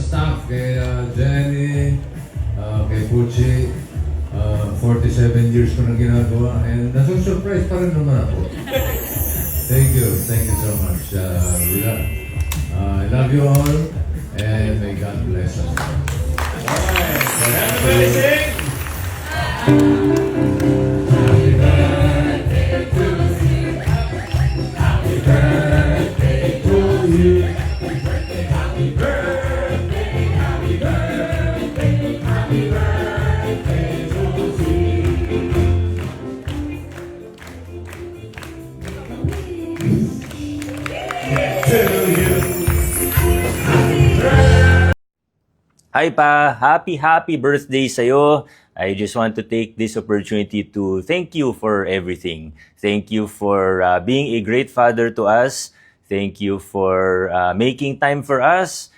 staff, kay Jenny, kay Pucci. 47 years ko na ginagawa and nasusurprise pa rin naman ako. Thank you so much. I love you all and may God bless us. Everybody sing! Happy birthday to you. Happy birthday to you. Happy birthday, happy birthday, happy birthday to you. Hi pa! Happy birthday sa'yo! I just want to take this opportunity to thank you for everything. Thank you for being a great father to us. Thank you for making time for us.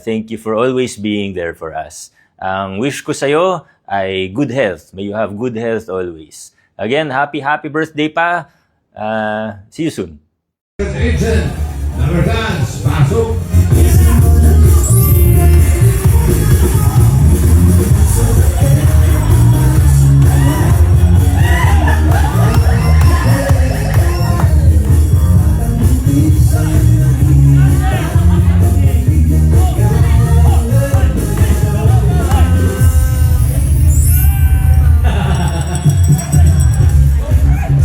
Thank you for always being there for us. Ang wish ko sa'yo ay good health. May you have good health always. Again, happy birthday pa! See you soon! Agent, number dance, pasok!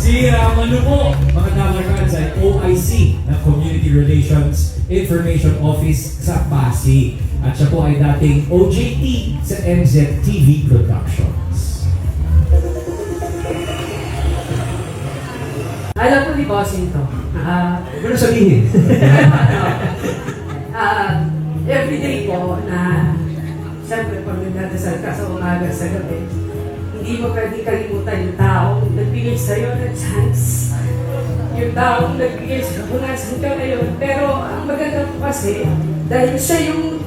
Si Manu po, mga Damarkans ay OIC na Community Relations Information Office sa Pasig. At siya po ay dating OJT sa MZTV Productions. Alam ko ni Bossing to. Ano sabihin? Everyday po na siyempre pag nagdadasal ka sa umaga sa gabi, hindi mo pwedeng kalimutan yung taong nagbigay sa'yo ng chance. Yung taong nagbigay sa'yo kung nasan ka ngayon. Pero ang maganda po kasi, dahil siya yung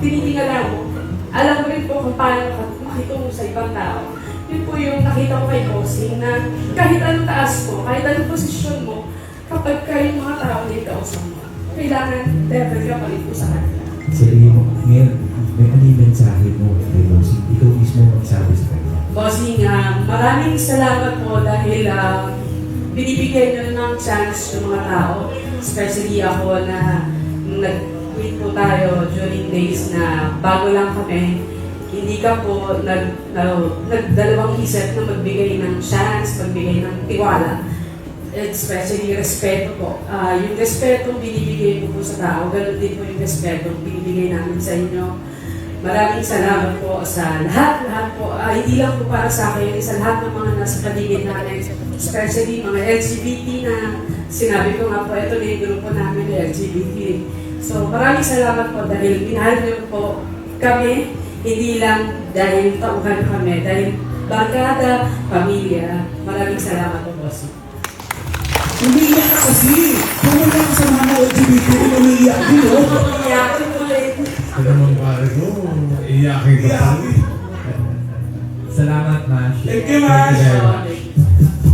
tinitingala mo, alam mo rin po kung paano makitungo sa ibang tao. Yun po yung nakita ko kay Bossing na kahit anong taas mo, kahit anong posisyon mo, kapag kayong mga tao dito sa mo, kailangan level ka pa rin po sa kanila. Sabihin mo, ngayon, may ano yung mensahe mo kay Bossing? Ikaw mismo magsabi sa kanya. Bossing, maraming salamat po dahil binibigay nyo ng chance yung mga tao, especially ako na nag-meet po tayo during days na bago lang kami. Hindi ka po nagdalawang isip na magbigay ng chance, magbigay ng tiwala. Especially respeto po. Yung respeto binibigay mo po sa tao, ganun din po yung respeto binibigay namin sa inyo. Maraming salamat po sa lahat po. Hindi lang po para sa akin, sa lahat ng mga nasa paligid natin, especially mga LGBT na sinabi ko nga po, ito na yung grupo namin na LGBT. So maraming salamat po dahil minahal niyo po kami, hindi lang dahil tauhan kami, dahil barkada, pamilya. Maraming salamat po, boss. Umiiyak ka kasi. Pumunta ka sa mga LGBT, umiiyak din, no? Umiiyak ko ulit. Ano naman pare ko, iyakin ka pa. Salamat, Mash. Thank you, Mash. So,